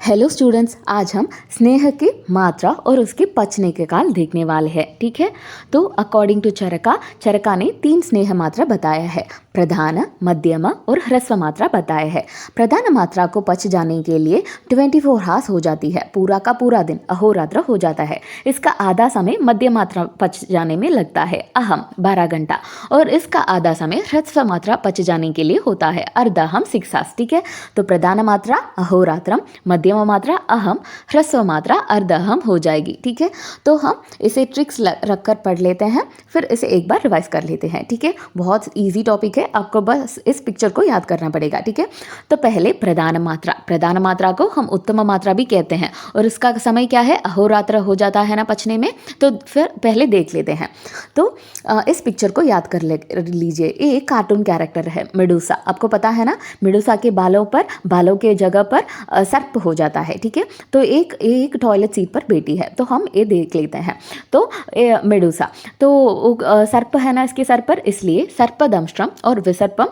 Hello students, आज हम स्नेह की मात्रा और उसके पचने के काल देखने वाले हैं। ठीक है, तो अकॉर्डिंग टू चरका ने 3 स्नेह मात्रा बताया है, प्रधान, मध्यम और ह्रस्व मात्रा बताया है। प्रधान मात्रा को पच जाने के लिए 24 हार्स हो जाती है, पूरा का पूरा दिन अहोरात्र हो जाता है। इसका आधा समय मध्य मात्रा पच जाने में लगता है, अहम 12 घंटा, और इसका आधा समय ह्रस्व मात्रा पच जाने के लिए होता है, अर्धहम 6 हार्स। ठीक है, तो प्रधान मात्रा अहोरात्रम, मध्यम मात्रा अहम, ह्रस्व मात्रा अर्धहम हो जाएगी। ठीक है, तो हम इसे ट्रिक्स रखकर पढ़ लेते हैं, फिर इसे एक बार रिवाइज कर लेते हैं। ठीक है, बहुत इजी टॉपिक है, आपको बस इस पिक्चर को याद करना पड़ेगा। ठीक है, तो पहले प्रधान मात्रा को हम उत्तम मात्रा भी कहते हैं, और इसका समय क्या है, अहोरात्र हो जाता है ना पचने में। तो फिर पहले देख लेते हैं। तो इस पिक्चर को याद कर लीजिए। एक कार्टून कैरेक्टर है मेडूसा, आपको पता है ना, मेडूसा के बालों के जगह पर सर्प हो जाता है। ठीक है, तो एक टॉयलेट सीट पर बैठी है, तो हम ये देख लेते हैं। तो मेडूसा तो सर्प है ना इसके सर पर, इसलिए सर्पदंष्ट्रम और विसर्पम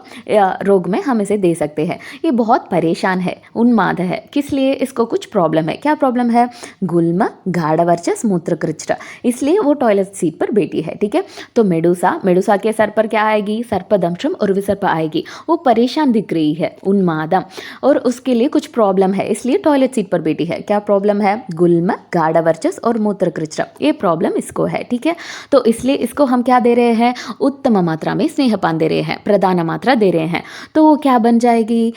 रोग में हम इसे दे सकते हैं। ये बहुत परेशान है, उन्माद है, किस लिए, इसको कुछ प्रॉब्लम है। क्या प्रॉब्लम है, गुल्म, गाढ़वर्चस, मूत्रकृच्छ, इसलिए वो टॉयलेट सीट पर बैठी है। ठीक है, तो मेडूसा के सर पर क्या आएगी, सर्पदंष्ट्रम और विसर्प आएगी। वो परेशान दिख रही है, उन्मादम, और उसके लिए कुछ प्रॉब्लम है, इसलिए टॉयलेट सीट पर बैठी है। क्या प्रॉब्लम है, गुल्म, गाढ़वर्चस और मूत्रकृच्छ, ये प्रॉब्लम इसको है। ठीक है, तो इसलिए इसको हम क्या दे रहे हैं, उत्तम मात्रा में स्नेहपान दे रहे हैं, प्रधान मात्रा दे रहे हैं। तो वो क्या बन जाएगी,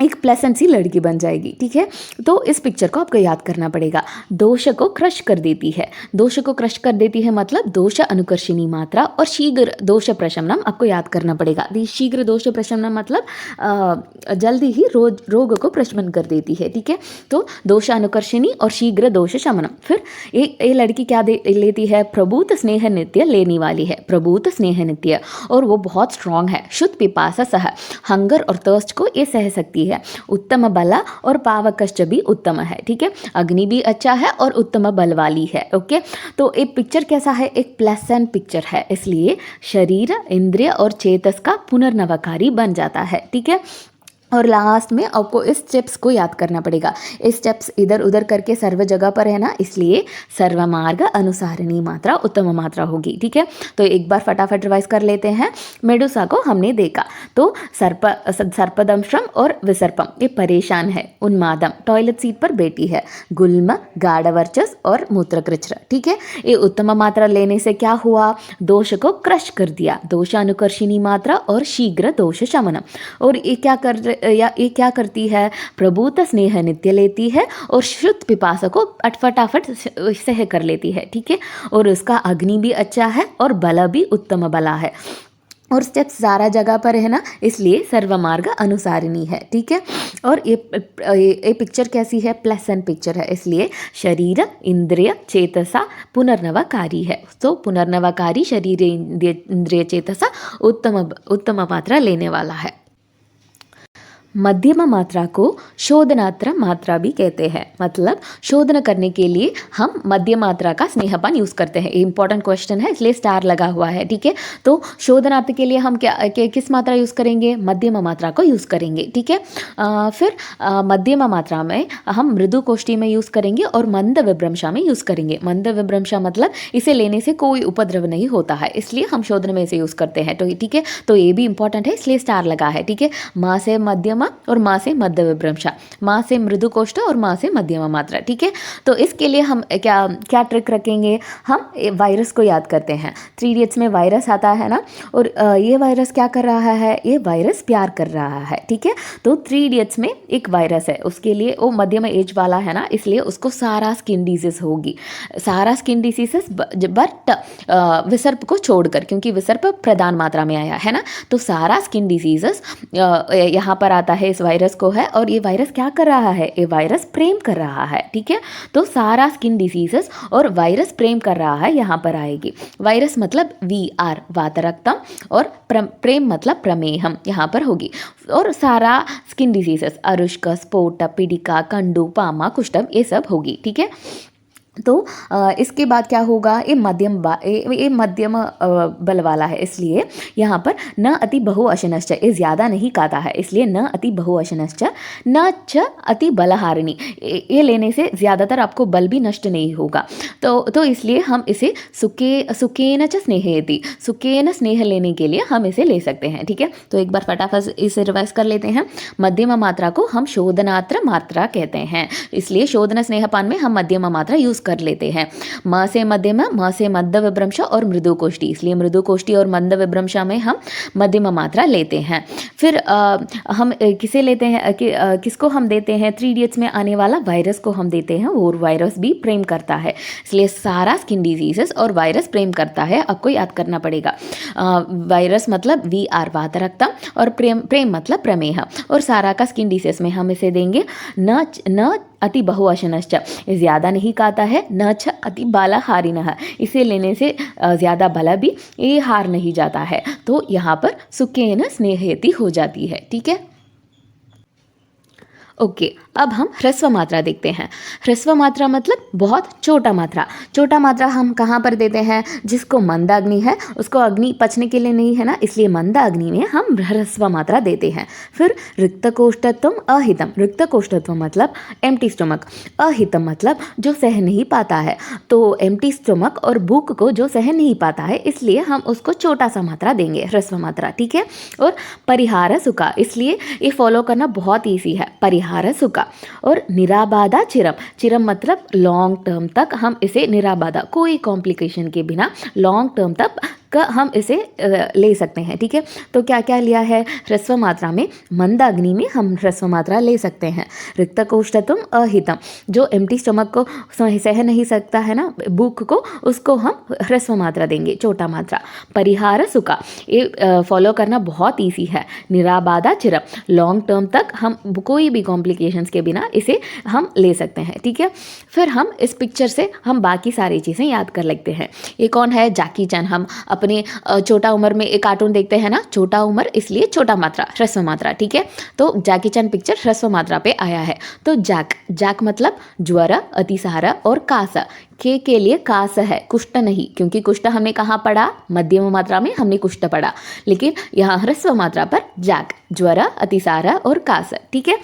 एक प्लेसेंट सी लड़की बन जाएगी। ठीक है, तो इस पिक्चर को आपको याद करना पड़ेगा। दोष को क्रश कर देती है, दोष को क्रश कर देती है मतलब दोष अनुकर्षिणी मात्रा, और शीघ्र दोष प्रशमनम आपको याद करना पड़ेगा। शीघ्र दोष प्रशमनम मतलब जल्दी ही रोग को प्रशमन कर देती है। ठीक है, तो दोष अनुकर्षिणी और शीघ्र दोष शमनम। फिर ये लड़की क्या लेती है, प्रभूत स्नेह नित्य लेने वाली है, प्रभूत स्नेह नित्य, और वो बहुत स्ट्रांग है। शुद्ध पिपासा सह, हंगर और थर्स्ट को ये सह सकती है। उत्तम बल और पावकश्च भी उत्तम है। ठीक है, अग्नि भी अच्छा है और उत्तम बल वाली है। ओके, तो एक पिक्चर कैसा है, एक प्लेसेंट पिक्चर है, इसलिए शरीर, इंद्रिय और चेतस का पुनर्नवकारी बन जाता है। ठीक है, और लास्ट में आपको इस स्टेप्स को याद करना पड़ेगा। इस स्टेप्स इधर उधर करके सर्व जगह पर है ना, इसलिए सर्वमार्ग अनुसारिणी मात्रा उत्तम मात्रा होगी। ठीक है, तो एक बार फटाफट रिवाइज कर लेते हैं। मेडूसा को हमने देखा, तो सर्पदंष्ट्रम और विसर्पम ये परेशान है, उन्मादम टॉयलेट सीट पर बैठी है, गुल्म, गाढ़वर्चस और मूत्रकृच्छ। ठीक है, ये उत्तम मात्रा लेने से क्या हुआ, दोष को क्रश कर दिया, दोषानुकर्षिणी मात्रा और शीघ्र दोष शमनम। और ये क्या करती है, प्रभूत स्नेह नित्य लेती है और शुद्ध पिपासा को फटाफट सह कर लेती है। ठीक है, और उसका अग्नि भी अच्छा है और बल भी उत्तम बला है, और स्टेप्स सारा जगह पर है ना, इसलिए सर्वमार्ग अनुसारिणी है। ठीक है, और ये पिक्चर कैसी है, प्लेसेंट पिक्चर है, इसलिए शरीर, इंद्रिय, चेतसा पुनर्नवकारी है। तो पुनर्नवकारी शरीर, इंद्रिय, चेतसा उत्तम मात्रा लेने वाला है। मध्यम मात्रा को शोधनात्र मात्रा भी कहते हैं, मतलब शोधन करने के लिए हम मध्य मात्रा का स्नेहपान यूज़ करते हैं। इंपॉर्टेंट क्वेश्चन है, इसलिए स्टार लगा हुआ है। ठीक है, तो शोधनार्थ के लिए हम किस मात्रा यूज़ करेंगे, मध्यम मात्रा को यूज़ करेंगे। ठीक है, फिर मध्यम मात्रा में हम मृदु कोष्ठी में यूज़ करेंगे और मंद विभ्रंशा में यूज़ करेंगे। मंद विभ्रंशा मतलब इसे लेने से कोई उपद्रव नहीं होता है, इसलिए हम शोधन में इसे यूज़ करते हैं। तो ठीक है, तो ये भी इंपॉर्टेंट है, इसलिए स्टार लगा है। ठीक है, माँ से मध्यम और माँ से मध्य विभ्रंशा, माँ से मृदु कोष्ठ और माँ से मध्यम मात्रा। ठीक है, तो इसके लिए हम क्या ट्रिक रखेंगे, हम वायरस को याद करते हैं। 3 इडियट्स में वायरस आता है ना, और ये वायरस क्या कर रहा है, ये वायरस प्यार कर रहा है। ठीक है, तो 3 इडियट्स में एक वायरस है, उसके लिए वो मध्यम एज वाला है ना, इसलिए उसको सारा स्किन डिजीज होगी, सारा स्किन डिजीजेस, बट विसर्प को छोड़कर, क्योंकि विसर्प प्रधान मात्रा में आया है ना, तो सारा स्किन डिजीजेस यहाँ पर आता है, इस वायरस को है। और ये वायरस क्या कर रहा है, ये वायरस प्रेम कर रहा है। ठीक है, तो सारा स्किन डिजीजेस और वायरस प्रेम कर रहा है यहाँ पर आएगी। वायरस मतलब VR वातरक्तम, और प्रेम मतलब प्रमेहम यहाँ पर होगी। और सारा स्किन डिजीजेस अरुष्क, स्फोट, पीड़िका, कंडू, पामा, कुष्ठम, ये सब होगी। ठीक है, तो इसके बाद क्या होगा, ये मध्यम बल वाला है, इसलिए यहाँ पर न अति बहुवचनश्च, ये ज़्यादा नहीं काता है, इसलिए न अति बहुवचनश्च न च अति बलहारिणी, ये लेने से ज़्यादातर आपको बल भी नष्ट नहीं होगा। तो इसलिए हम इसे सुकेन च स्नेहेति, सुकेन स्नेह लेने के लिए हम इसे ले सकते हैं। ठीक है, तो एक बार फटाफट इसे रिवाइज कर लेते हैं। मध्यम मात्रा को हम शोधनात्र मात्रा कहते हैं, इसलिए शोधन स्नेहपान में हम मध्यम मात्रा यूज कर लेते हैं। म से मध्यम, म से मध्य विभ्रंश और मृदु कोष्ठी, इसलिए मृदु कोष्ठी और मध्य विभ्रंश में हम मध्यम मात्रा लेते हैं। फिर हम किसे लेते हैं, किसको हम देते हैं, 3 इडियट्स में आने वाला वायरस को हम देते हैं, और वायरस भी प्रेम करता है, इसलिए सारा स्किन डिजीजेस और वायरस प्रेम करता है, आपको याद करना पड़ेगा। वायरस मतलब VR वात रक्तम, और प्रेम मतलब प्रमेह, और सारा का स्किन डिसीज में हम इसे देंगे न अति बहुवचनश्च, ज़्यादा नहीं खाता है, न छ अति बालाहारिणः, इसे लेने से ज़्यादा बला भी ये हार नहीं जाता है, तो यहाँ पर सुकेन स्नेहेति हो जाती है। ठीक है, ओके, अब हम ह्रस्व मात्रा देखते हैं। ह्रस्व मात्रा मतलब बहुत छोटा मात्रा। छोटा मात्रा हम कहाँ पर देते हैं, जिसको मंद अग्नि है उसको अग्नि पचने के लिए नहीं है ना, इसलिए मंद अग्नि में हम ह्रस्व मात्रा देते हैं। फिर रिक्त कोष्ठत्वम अहितम, रिक्त कोष्ठत्व मतलब एम्प्टी स्टमक, अहितम मतलब जो सह नहीं पाता है, तो एम्प्टी स्टमक और भूख को जो सह नहीं पाता है, इसलिए हम उसको छोटा सा मात्रा देंगे, ह्रस्व मात्रा। ठीक है, और परिहार सुखा, इसलिए ये फॉलो करना बहुत ईजी है, परिहार सुखा। और निराबाधा चिरम, चिरम मतलब लॉन्ग टर्म तक हम इसे निराबाधा, कोई कॉम्प्लिकेशन के बिना लॉन्ग टर्म तक का हम इसे ले सकते हैं। ठीक है, तो क्या क्या लिया है ह्रस्व मात्रा में, मंद अग्नि में हम ह्रस्व मात्रा ले सकते हैं। रिक्त कोष्ठत्वम अहितम, जो एम्प्टी स्टमक को सह नहीं सकता है ना, भूख को, उसको हम ह्रस्व मात्रा देंगे, छोटा मात्रा। परिहार सुखा, ये फॉलो करना बहुत ईजी है। निराबाधा चिरम, लॉन्ग टर्म तक हम कोई भी कॉम्प्लिकेशंस के बिना इसे हम ले सकते हैं। ठीक है, फिर हम इस पिक्चर से हम बाकी सारी चीज़ें याद कर लेते हैं। ये कौन है, जैकी चैन। हम अपने छोटा उम्र में एक कार्टून देखते हैं ना, छोटा उम्र, इसलिए छोटा मात्रा, ह्रस्व मात्रा। ठीक है, तो जैकी चैन पिक्चर ह्रस्व मात्रा पे आया है। तो जैक मतलब ज्वर, अतिसार और कास, के लिए कास है, कुष्ठ नहीं, क्योंकि कुष्ठ हमने कहाँ पढ़ा, मध्यम मात्रा में हमने कुष्ठ पढ़ा, लेकिन यहाँ ह्रस्व मात्रा पर जैक, ज्वर, अतिसार और कास। ठीक है,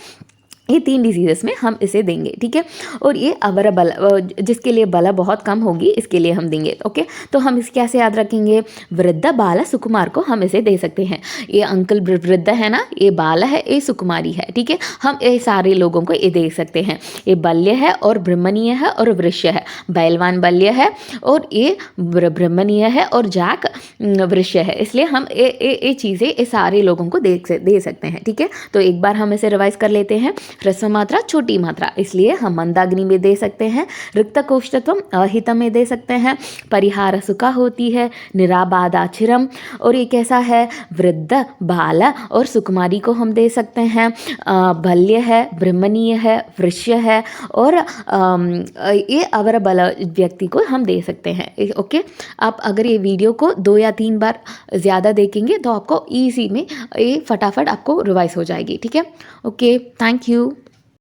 ये 3 डिजीजेस में हम इसे देंगे। ठीक है, और ये अवर बल, जिसके लिए बला बहुत कम होगी, इसके लिए हम देंगे। ओके, तो हम इसे कैसे याद रखेंगे, वृद्ध बाला सुकुमार को हम इसे दे सकते हैं। ये अंकल वृद्ध है ना, ये बाल है, ये सुकुमारी है। ठीक है, हम ये सारे लोगों को ये दे सकते हैं। ये बल्य है और ब्रह्मणीय है और वृष्य है, बैलवान बल्य है और ये ब्रह्मणीय है और जैक वृष्य है, इसलिए हम ये चीज़ें ये सारे लोगों को दे सकते हैं। ठीक है, तो एक बार हम इसे रिवाइज कर लेते हैं। ह्रस्व मात्रा छोटी मात्रा, इसलिए हम मंदाग्नि में दे सकते हैं, रिक्त कोष्ठत्वम अहित में दे सकते हैं, परिहार सुखा होती है, निराबाधा चिरम, और ये कैसा है, वृद्ध, बाल और सुकुमारी को हम दे सकते हैं, बल्य है, ब्रह्मणीय है, वृष्य है, और ये अवर बल व्यक्ति को हम दे सकते हैं। ओके, आप अगर ये वीडियो को 2 या 3 बार ज़्यादा देखेंगे तो आपको ईजी में ये फटाफट आपको रिवाइज हो जाएगी। ठीक है, ओके, थैंक यू।